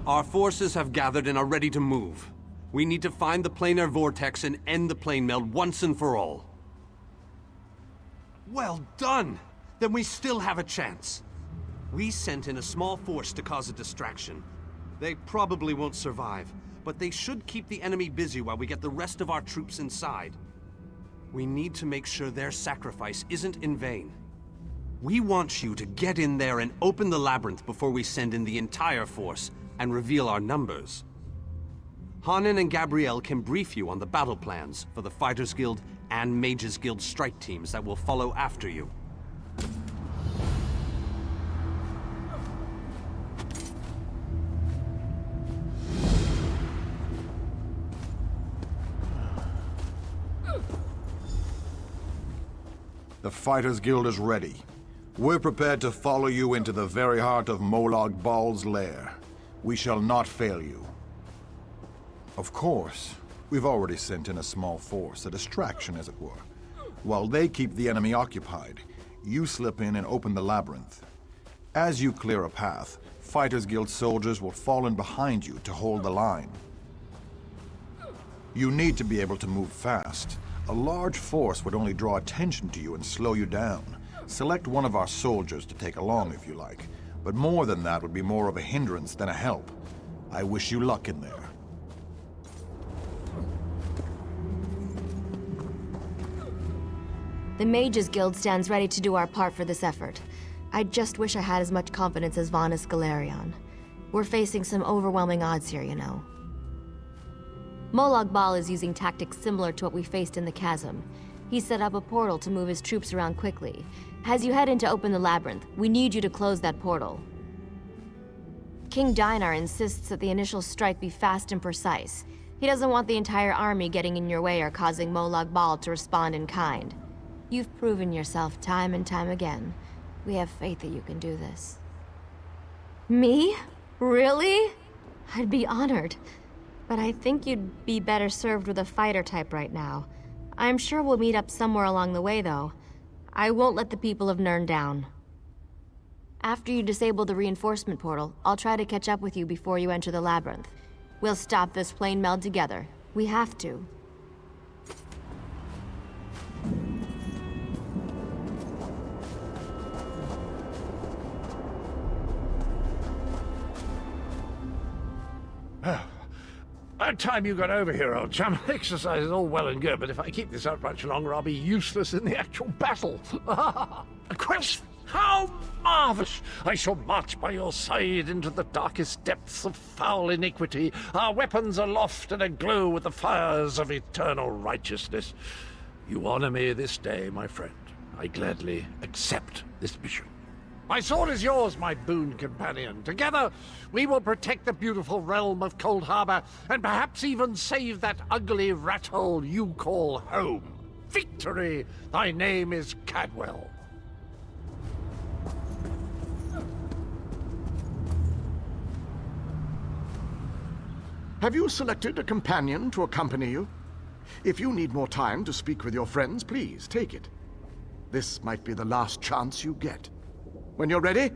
Our forces have gathered and are ready to move. We need to find the planar vortex and end the plane meld once and for all. Well done! Then we still have a chance. We sent in a small force to cause a distraction. They probably won't survive, but they should keep the enemy busy while we get the rest of our troops inside. We need to make sure their sacrifice isn't in vain. We want you to get in there and open the labyrinth before we send in the entire force and reveal our numbers. Hanan and Gabrielle can brief you on the battle plans for the Fighters Guild and Mages Guild strike teams that will follow after you. The Fighters Guild is ready. We're prepared to follow you into the very heart of Molag Bal's lair. We shall not fail you. Of course, we've already sent in a small force, a distraction as it were. While they keep the enemy occupied, you slip in and open the labyrinth. As you clear a path, Fighters Guild soldiers will fall in behind you to hold the line. You need to be able to move fast. A large force would only draw attention to you and slow you down. Select one of our soldiers to take along if you like, but more than that would be more of a hindrance than a help. I wish you luck in there. The Mages Guild stands ready to do our part for this effort. I just wish I had as much confidence as Vanus Galerion. We're facing some overwhelming odds here, you know. Molag Bal is using tactics similar to what we faced in the chasm. He set up a portal to move his troops around quickly. As you head in to open the labyrinth, we need you to close that portal. King Dinar insists that the initial strike be fast and precise. He doesn't want the entire army getting in your way or causing Molag Bal to respond in kind. You've proven yourself time and time again. We have faith that you can do this. Me? Really? I'd be honored. But I think you'd be better served with a fighter type right now. I'm sure we'll meet up somewhere along the way, though. I won't let the people of Nirn down. After you disable the reinforcement portal, I'll try to catch up with you before you enter the labyrinth. We'll stop this plane meld together. We have to. About time you got over here, old chum. Exercise is all well and good, but if I keep this up much longer, I'll be useless in the actual battle. A quest! How marvellous! I shall march by your side into the darkest depths of foul iniquity, our weapons aloft and aglow with the fires of eternal righteousness. You honor me this day, my friend. I gladly accept this mission. My sword is yours, my boon companion. Together, we will protect the beautiful realm of Coldharbour, and perhaps even save that ugly rat hole you call home. Victory! Thy name is Cadwell. Have you selected a companion to accompany you? If you need more time to speak with your friends, please take it. This might be the last chance you get. When you're ready,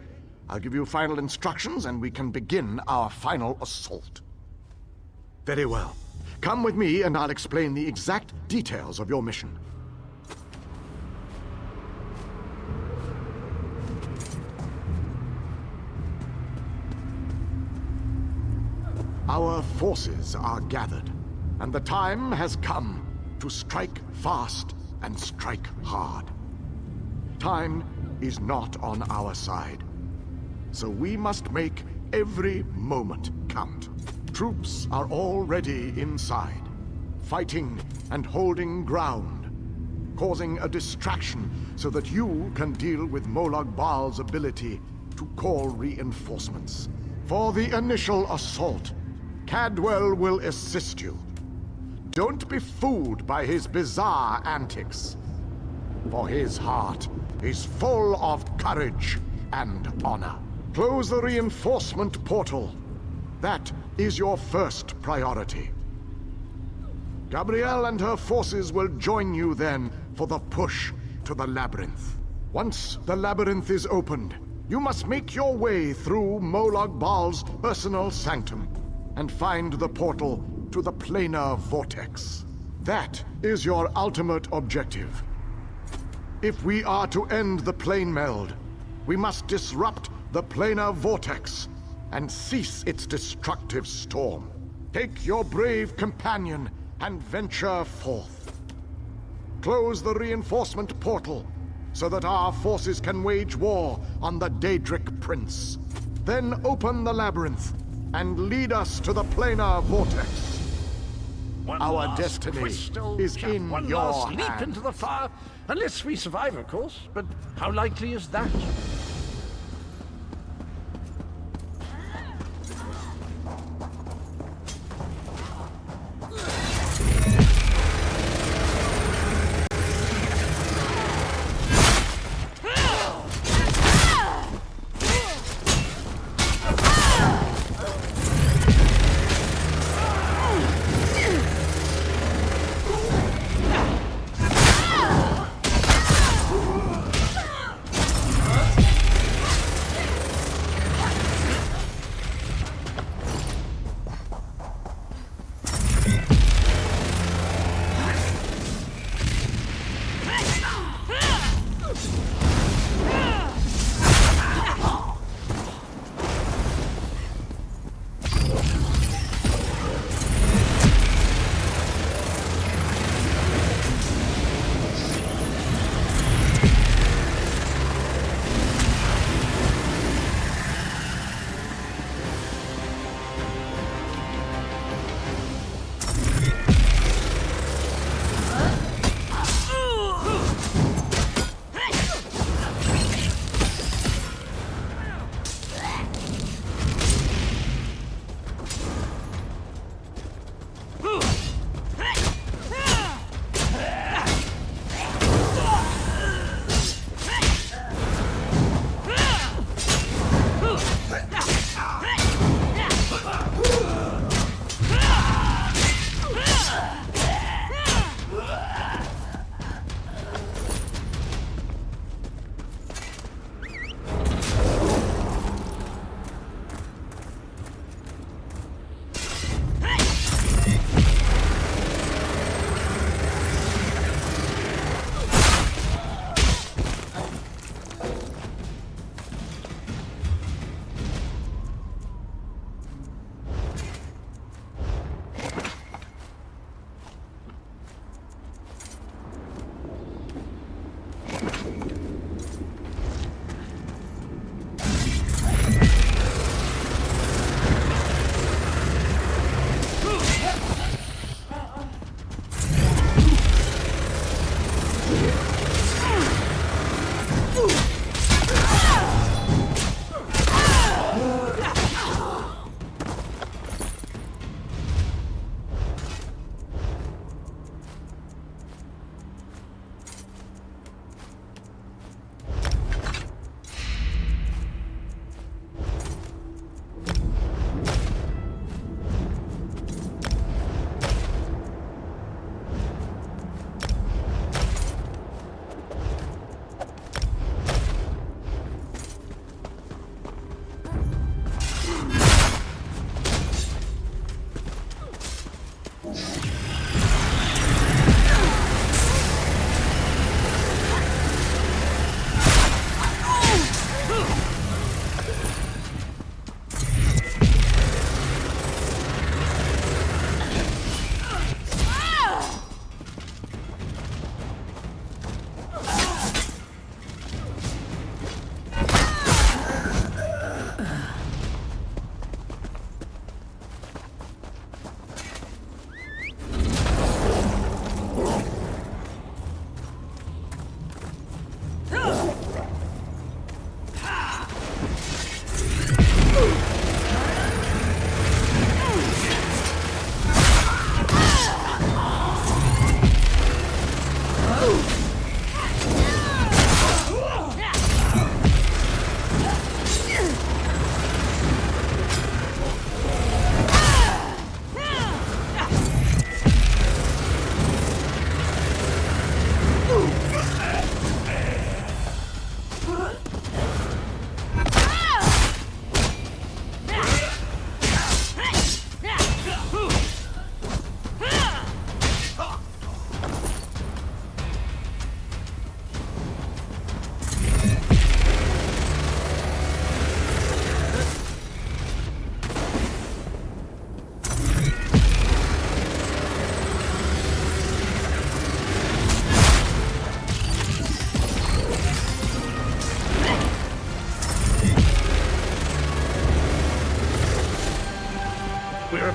I'll give you final instructions and we can begin our final assault. Very well. Come with me and I'll explain the exact details of your mission. Our forces are gathered, and the time has come to strike fast and strike hard. Time is not on our side, so we must make every moment count. Troops are already inside, fighting and holding ground, causing a distraction so that you can deal with Molag Bal's ability to call reinforcements. For the initial assault, Cadwell will assist you. Don't be fooled by his bizarre antics, for his heart is full of courage and honor. Close the reinforcement portal. That is your first priority. Gabrielle and her forces will join you then for the push to the labyrinth. Once the labyrinth is opened, You must make your way through Molag Bal's personal sanctum and find the portal to the planar vortex. That is your ultimate objective. If we are to end the plane meld, we must disrupt the planar vortex and cease its destructive storm. Take your brave companion and venture forth. Close the reinforcement portal so that our forces can wage war on the Daedric Prince. Then open the labyrinth and lead us to the planar vortex. Our destiny is in one your last leap hands. into the fire, unless we survive, of course. But how likely is that?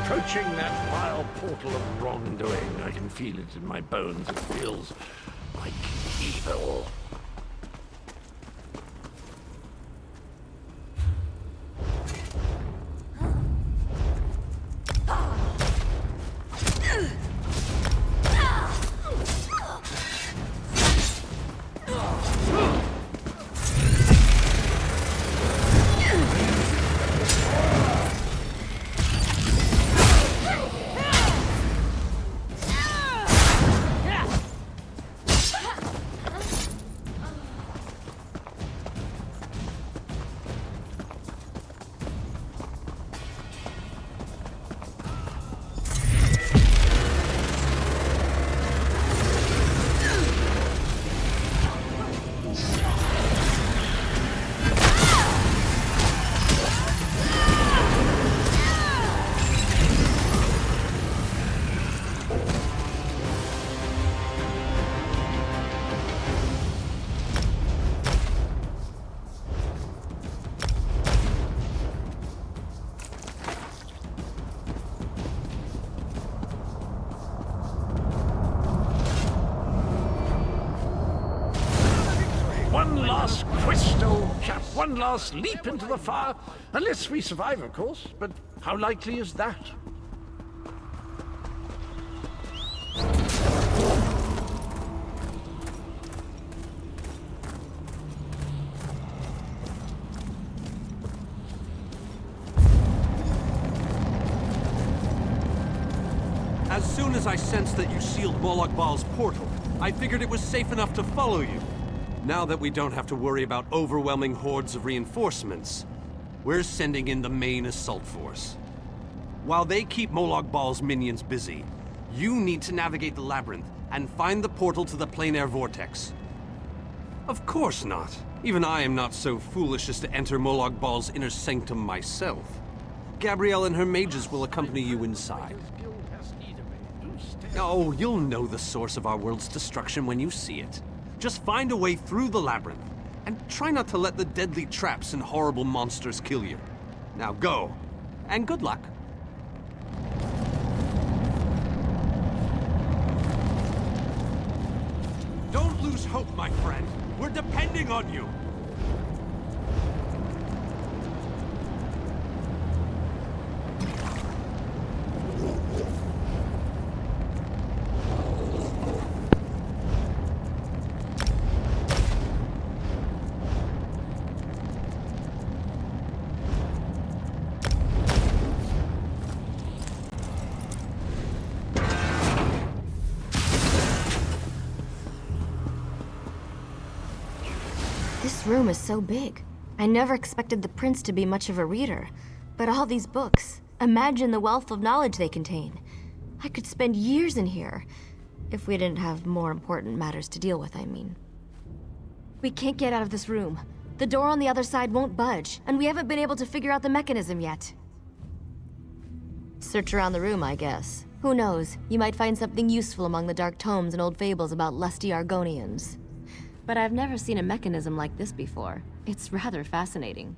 approaching that vile portal of wrongdoing. I can feel it in my bones. It feels like evil. One last crystal, chap. One last leap into the fire. Unless we survive, of course. But how likely is that? As soon as I sensed that you sealed Moloch Baal's portal, I figured it was safe enough to follow you. Now that we don't have to worry about overwhelming hordes of reinforcements, we're sending in the main assault force. While they keep Moloch Baal's minions busy, you need to navigate the labyrinth and find the portal to the plein air vortex. Of course not. Even I am not so foolish as to enter Moloch Baal's inner sanctum myself. Gabrielle and her mages will accompany you inside. Oh, you'll know the source of our world's destruction when you see it. Just find a way through the labyrinth, and try not to let the deadly traps and horrible monsters kill you. Now go, and good luck. Don't lose hope, my friend. We're depending on you. This room is so big. I never expected the prince to be much of a reader. But all these books, imagine the wealth of knowledge they contain. I could spend years in here. If we didn't have more important matters to deal with, I mean. We can't get out of this room. The door on the other side won't budge, and we haven't been able to figure out the mechanism yet. Search around the room, I guess. Who knows? You might find something useful among the dark tomes and old fables about lusty Argonians. But I've never seen a mechanism like this before. It's rather fascinating.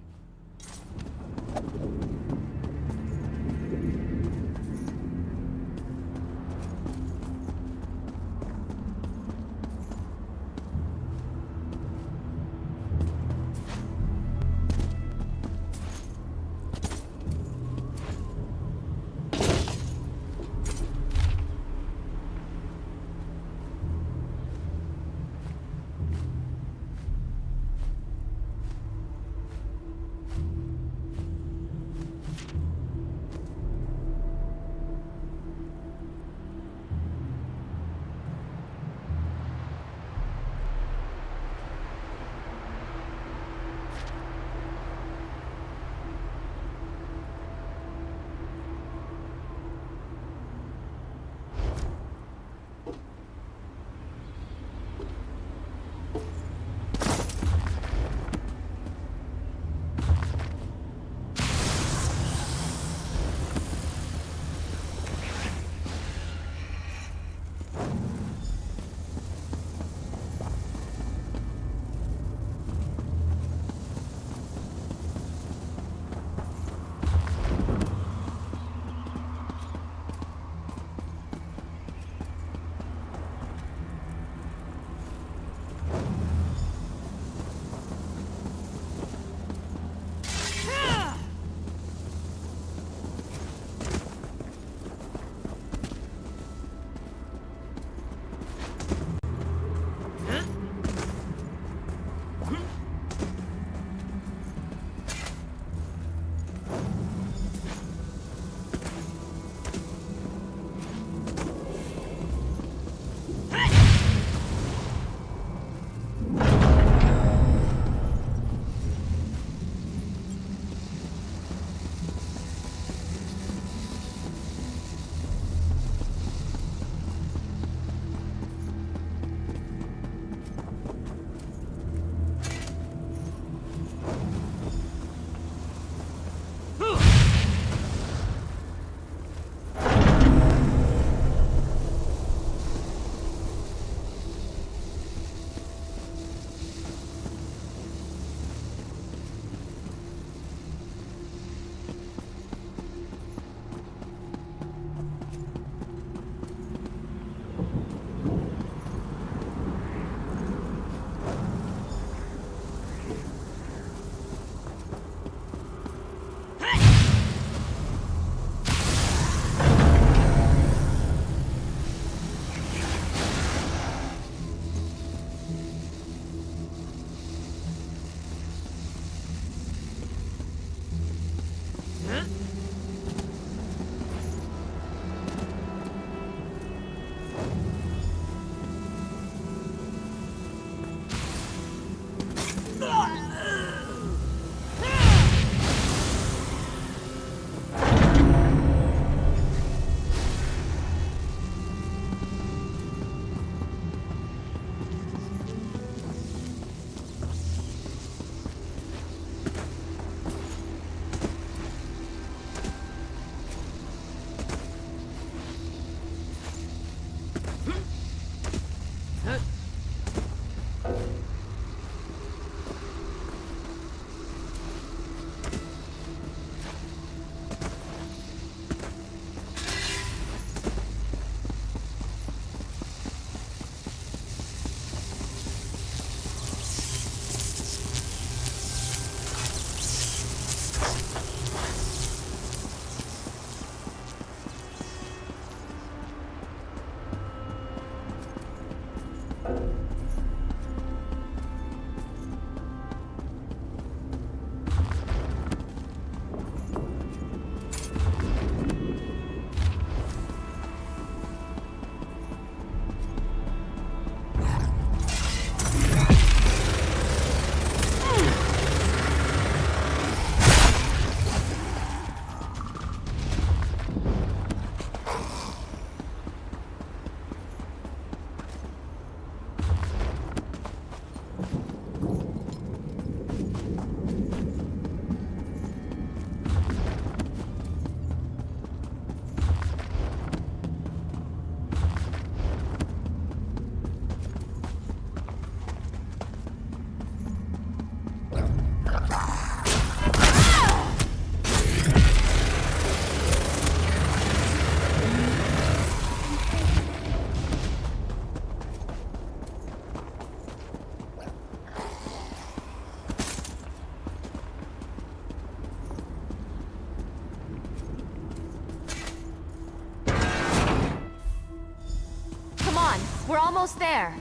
We're almost there.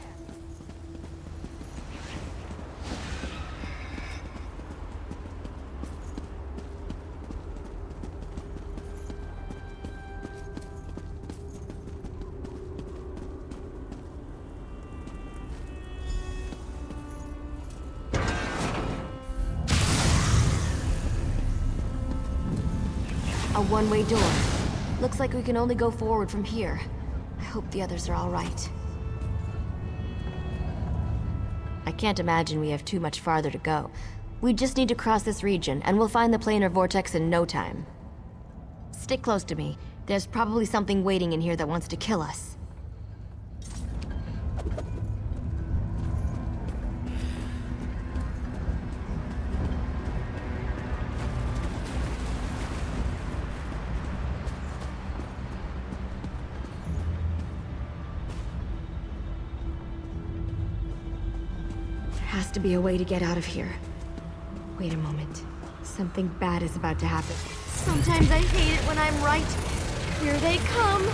A one-way door. Looks like we can only go forward from here. I hope the others are all right. I can't imagine we have too much farther to go. We just need to cross this region, and we'll find the planar vortex in no time. Stick close to me. There's probably something waiting in here that wants to kill us. Has to be a way to get out of here. Wait a moment. Something bad is about to happen. Sometimes I hate it when I'm right. Here they come.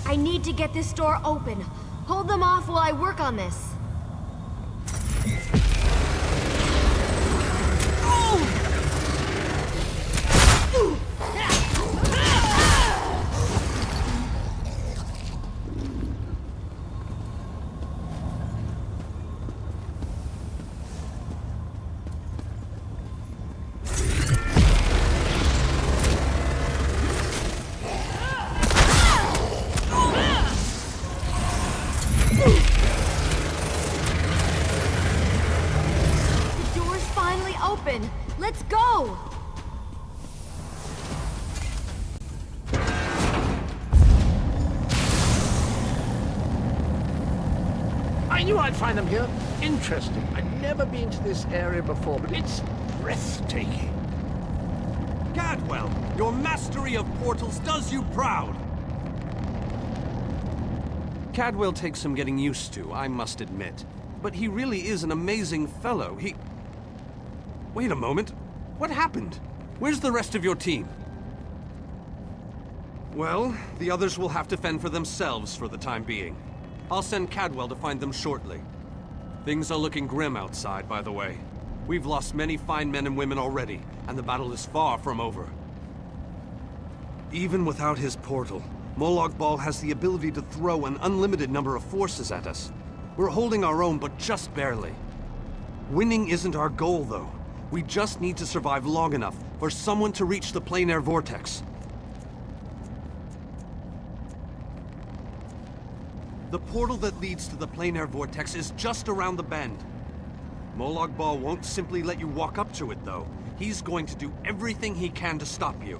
I need to get this door open. Hold them off while I work on this. Let's go! I knew I'd find them here. Interesting. I've never been to this area before, but it's breathtaking. Cadwell, your mastery of portals does you proud! Cadwell takes some getting used to, I must admit. But he really is an amazing fellow. Wait a moment. What happened? Where's the rest of your team? Well, the others will have to fend for themselves for the time being. I'll send Cadwell to find them shortly. Things are looking grim outside, by the way. We've lost many fine men and women already, and the battle is far from over. Even without his portal, Molag Bal has the ability to throw an unlimited number of forces at us. We're holding our own, but just barely. Winning isn't our goal, though. We just need to survive long enough for someone to reach the planar vortex. The portal that leads to the planar vortex is just around the bend. Molag Bal won't simply let you walk up to it, though. He's going to do everything he can to stop you.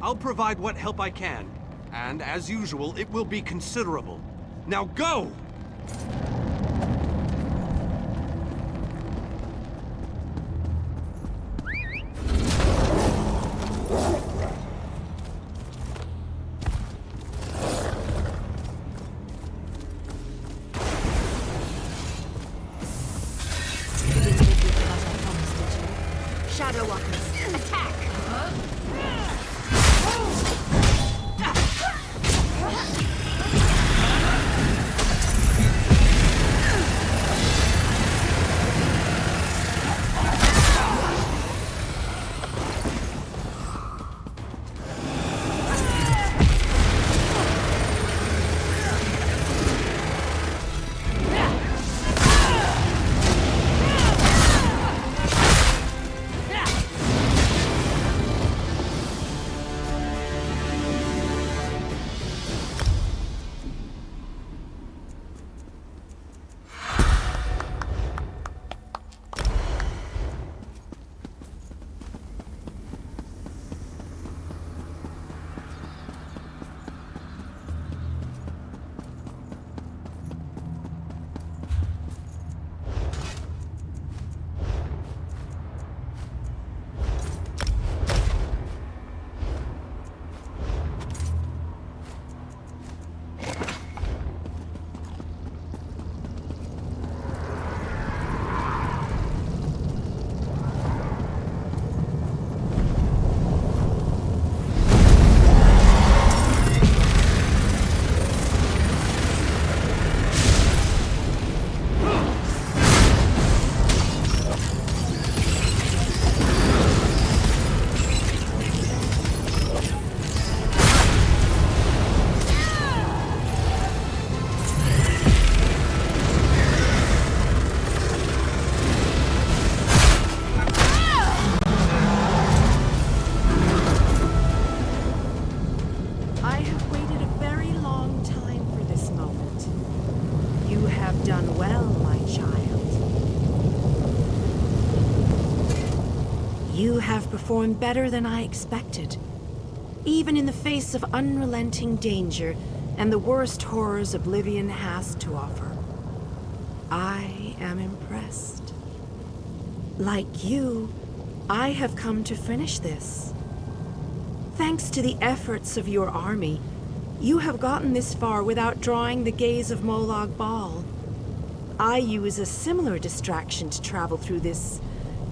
I'll provide what help I can, and as usual, it will be considerable. Now go! Shadow Walkers, attack! Done well, my child. You have performed better than I expected, even in the face of unrelenting danger and the worst horrors Oblivion has to offer. I am impressed. Like you, I have come to finish this. Thanks to the efforts of your army, you have gotten this far without drawing the gaze of Molag Bal. I use a similar distraction to travel through this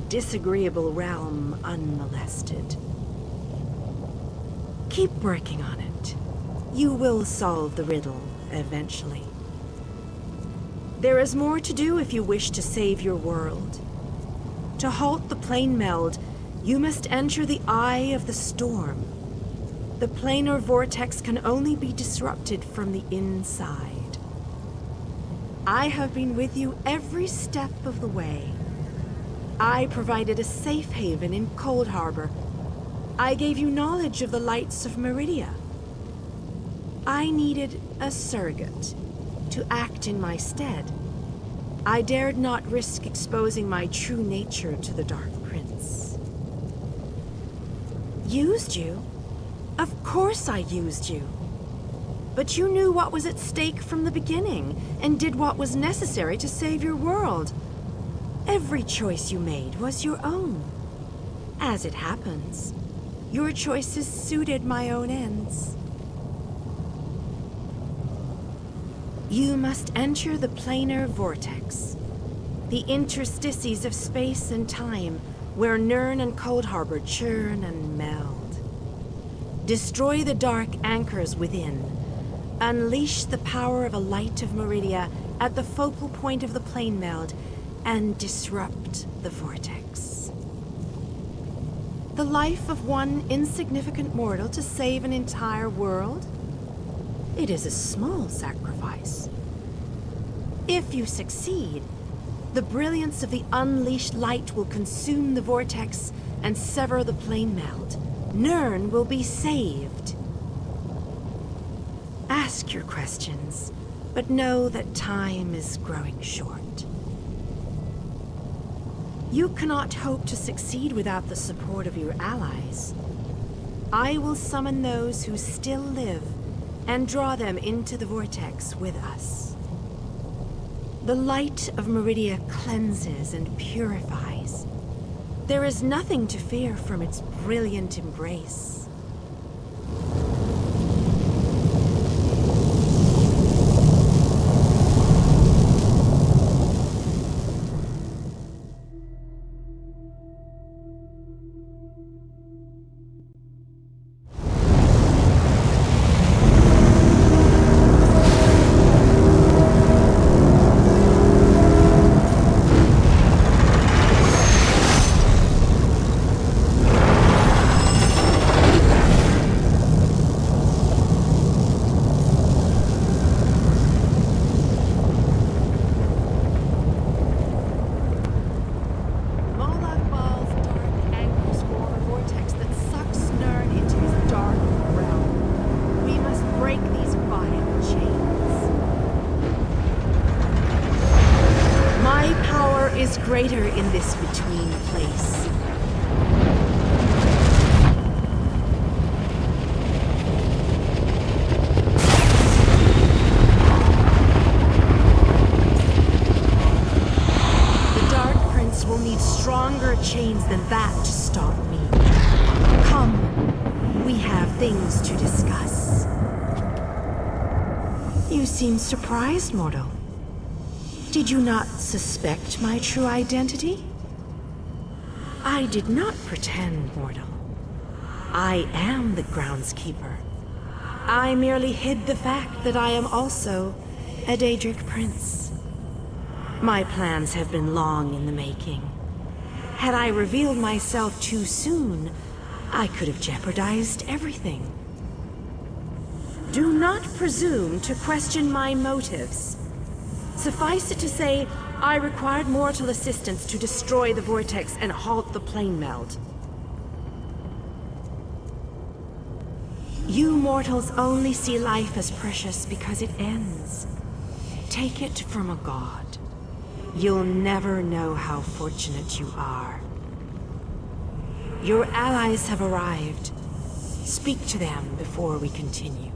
disagreeable realm unmolested. Keep working on it. You will solve the riddle eventually. There is more to do if you wish to save your world. To halt the plane meld, you must enter the eye of the storm. The planar vortex can only be disrupted from the inside. I have been with you every step of the way. I provided a safe haven in Coldharbour. I gave you knowledge of the lights of Meridia. I needed a surrogate to act in my stead. I dared not risk exposing my true nature to the Dark Prince. Used you? Of course I used you. But you knew what was at stake from the beginning, and did what was necessary to save your world. Every choice you made was your own. As it happens, your choices suited my own ends. You must enter the planar vortex, the interstices of space and time, where Nirn and Coldharbour churn and meld. Destroy the dark anchors within. Unleash the power of a light of Meridia at the focal point of the plane meld, and disrupt the vortex. The life of one insignificant mortal to save an entire world? It is a small sacrifice. If you succeed, the brilliance of the unleashed light will consume the vortex and sever the plane meld. Nirn will be saved. Ask your questions, but know that time is growing short. You cannot hope to succeed without the support of your allies. I will summon those who still live and draw them into the vortex with us. The light of Meridia cleanses and purifies. There is nothing to fear from its brilliant embrace. Greater in this between place. The Dark Prince will need stronger chains than that to stop me. Come, we have things to discuss. You seem surprised, mortal. Did you not suspect my true identity? I did not pretend, mortal. I am the groundskeeper. I merely hid the fact that I am also a Daedric prince. My plans have been long in the making. Had I revealed myself too soon, I could have jeopardized everything. Do not presume to question my motives. Suffice it to say, I required mortal assistance to destroy the vortex and halt the plane meld. You mortals only see life as precious because it ends. Take it from a god. You'll never know how fortunate you are. Your allies have arrived. Speak to them before we continue.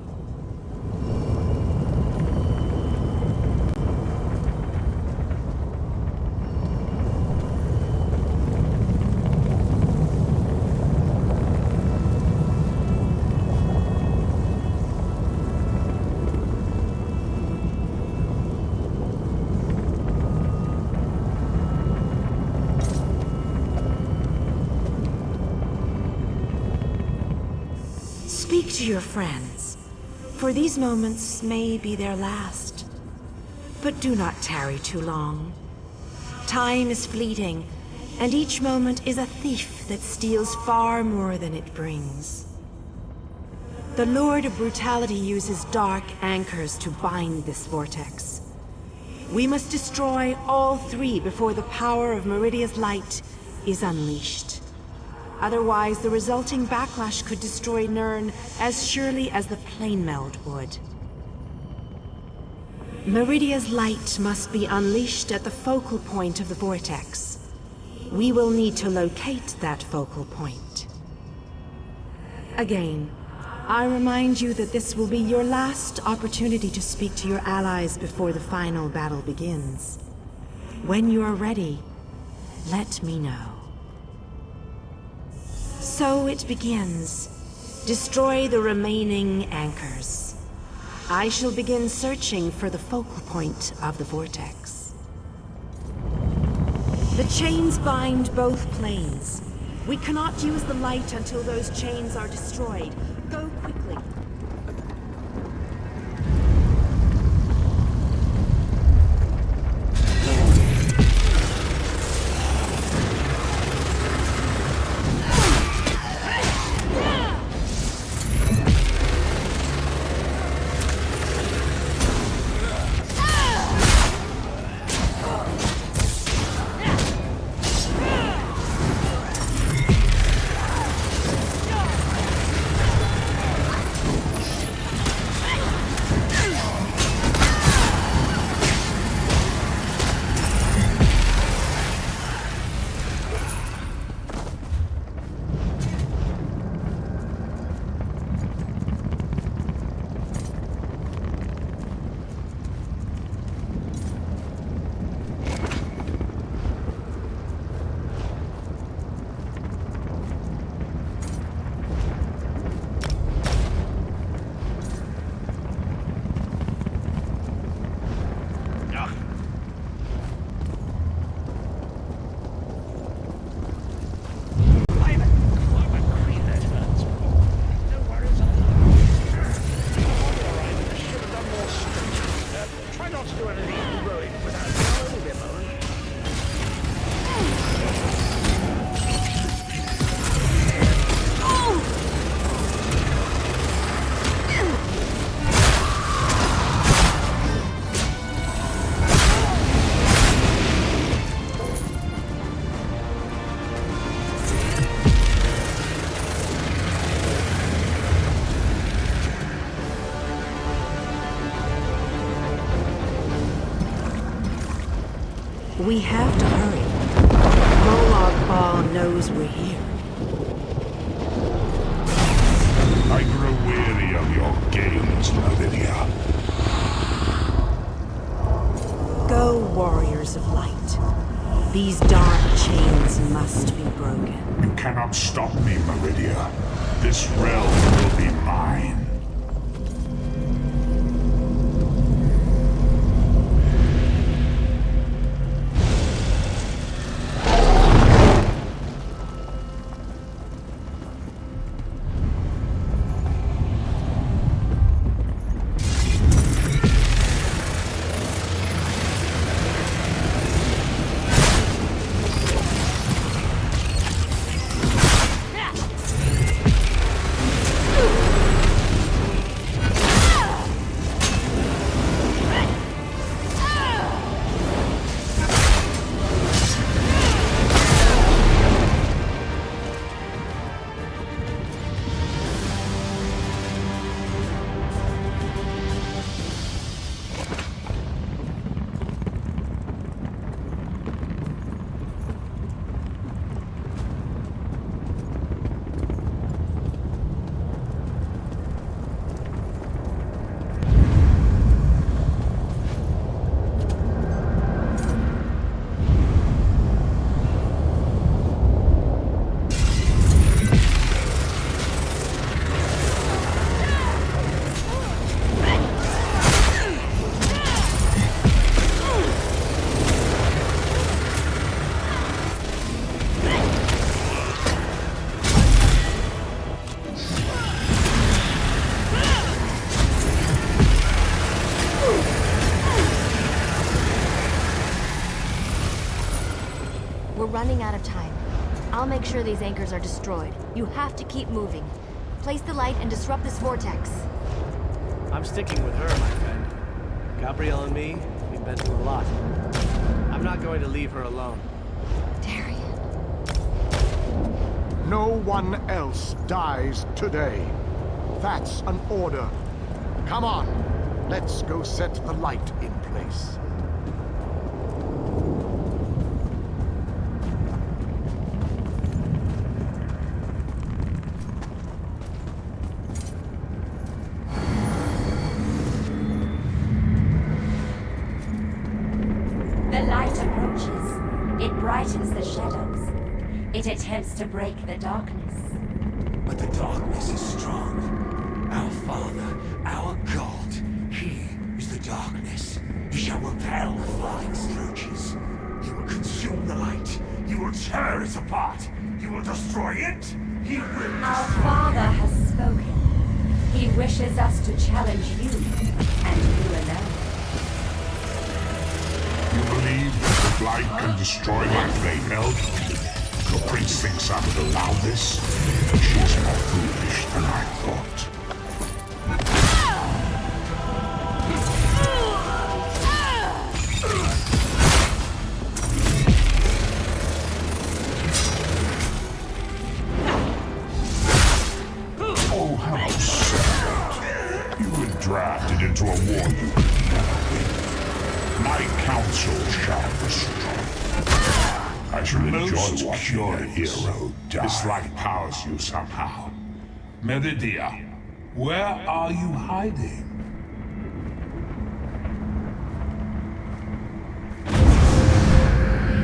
Speak to your friends, for these moments may be their last. But do not tarry too long. Time is fleeting, and each moment is a thief that steals far more than it brings. The Lord of Brutality uses dark anchors to bind this vortex. We must destroy all three before the power of Meridia's light is unleashed. Otherwise, the resulting backlash could destroy Nirn as surely as the plane meld would. Meridia's light must be unleashed at the focal point of the vortex. We will need to locate that focal point. Again, I remind you that this will be your last opportunity to speak to your allies before the final battle begins. When you are ready, let me know. So it begins. Destroy the remaining anchors. I shall begin searching for the focal point of the vortex. The chains bind both planes. We cannot use the light until those chains are destroyed. Go quickly. not do anything heroic without knowing them, Owen. We have to hurry. Molag Bal knows we're here. I grow weary of your games, Lavinia. Go, warriors of light. These dark chains must be broken. You cannot stop me, Meridia. This realm will be mine. We're running out of time. I'll make sure these anchors are destroyed. You have to keep moving. Place the light and disrupt this vortex. I'm sticking with her, my friend. Gabrielle and me, we've been through a lot. I'm not going to leave her alone. Darian. No one else dies today. That's an order. Come on, let's go set the light in place. The light approaches. It brightens the shadows. It attempts to break the darkness. But the darkness is strong. Our Father, our God, He is the darkness. He shall repel the flying scourges. He will consume the light. He will tear it apart. He will destroy it. He will Our destroy Father has spoken. He wishes us to challenge you, and you alone. You believe that the light can destroy my flame held? Your prince thinks I would allow this? She is more foolish than I thought. Oh, how sad. You were drafted into a war you could never win. My counsel shall destroy. I shall enjoy watching a hero die. This light powers you somehow. Meridia, where are you hiding?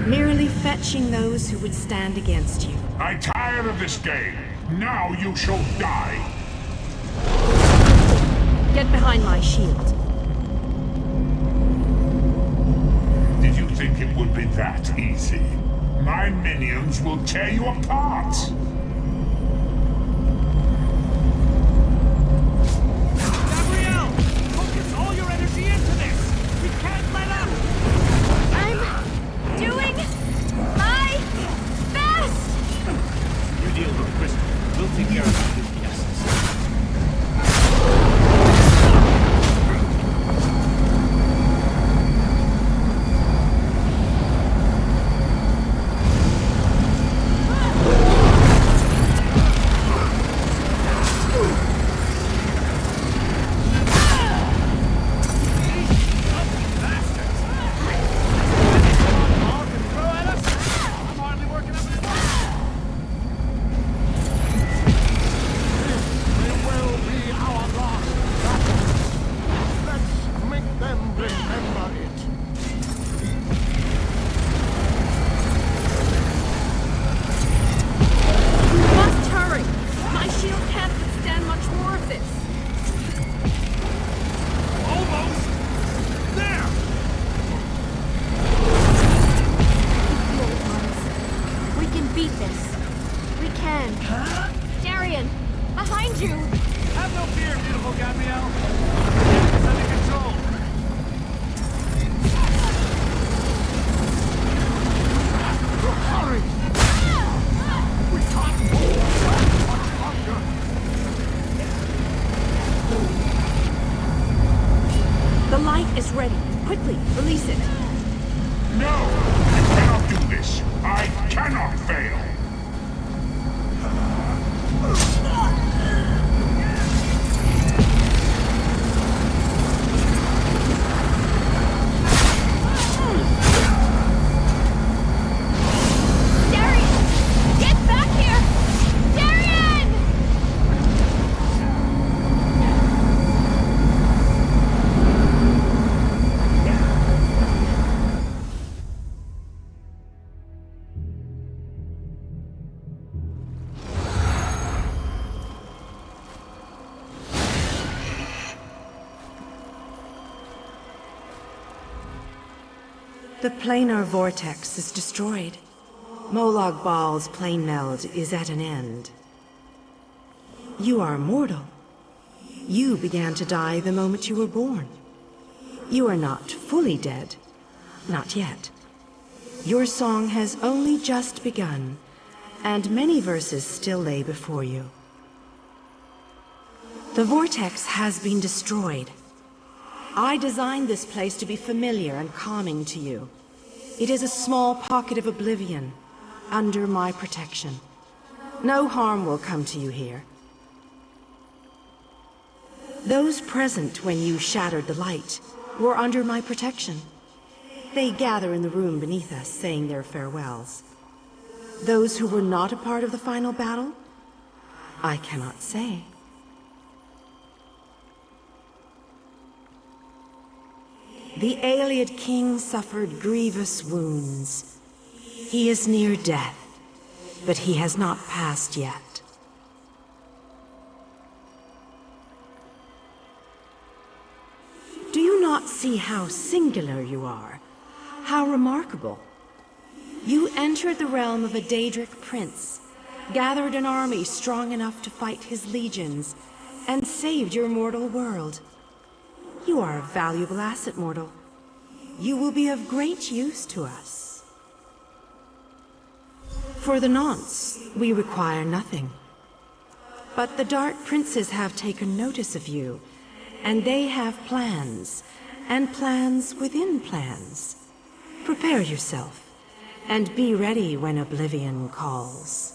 Merely fetching those who would stand against you. I'm tired of this game. Now you shall die. Get behind my shield. Did you think it would be that easy? My minions will tear you apart. Gabrielle! Focus all your energy into this! We light is ready. Quickly, release it. No! I cannot do this! I cannot fail! The planar vortex is destroyed. Molag Bal's plane meld is at an end. You are mortal. You began to die the moment you were born. You are not fully dead. Not yet. Your song has only just begun, and many verses still lay before you. The vortex has been destroyed. I designed this place to be familiar and calming to you. It is a small pocket of oblivion, under my protection. No harm will come to you here. Those present when you shattered the light were under my protection. They gather in the room beneath us, saying their farewells. Those who were not a part of the final battle, I cannot say. The Ayleid king suffered grievous wounds. He is near death, but he has not passed yet. Do you not see how singular you are? How remarkable? You entered the realm of a Daedric prince, gathered an army strong enough to fight his legions, and saved your mortal world. You are a valuable asset, mortal. You will be of great use to us. For the nonce, we require nothing. But the Dark Princes have taken notice of you, and they have plans, and plans within plans. Prepare yourself, and be ready when Oblivion calls.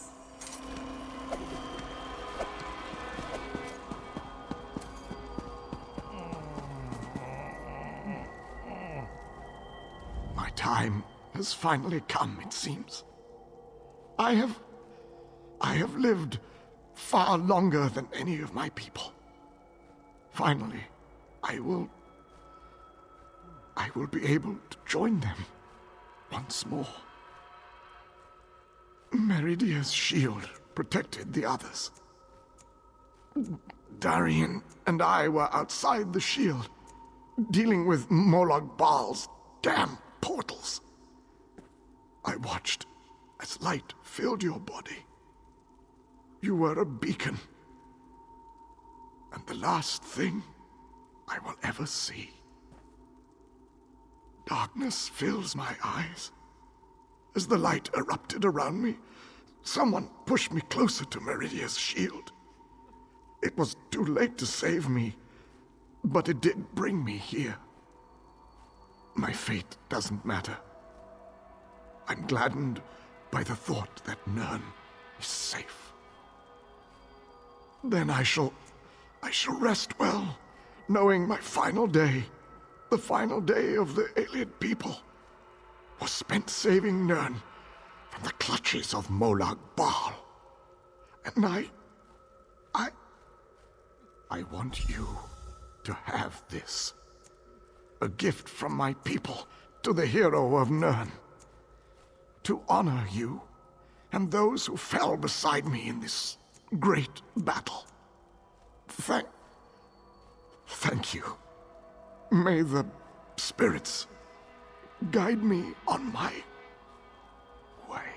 My time has finally come, it seems. I have lived far longer than any of my people. Finally, I will be able to join them once more. Meridia's shield protected the others. Darian and I were outside the shield, dealing with Molag Bal's damn portals. I watched as light filled your body. You were a beacon. And the last thing I will ever see. Darkness fills my eyes. As the light erupted around me, someone pushed me closer to Meridia's shield. It was too late to save me, but it did bring me here. My fate doesn't matter. I'm gladdened by the thought that Nirn is safe. Then I shall rest well, knowing my final day, the final day of the Ayleid people, was spent saving Nirn from the clutches of Molag Bal. And I want you to have this. A gift from my people to the hero of Nirn. To honor you and those who fell beside me in this great battle. Thank you. May the spirits guide me on my way.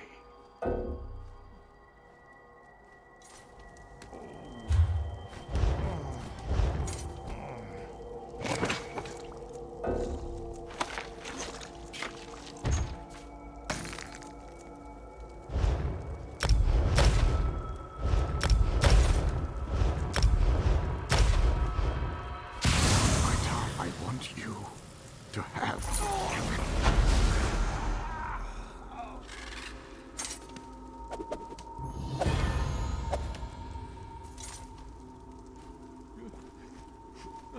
I want you to have.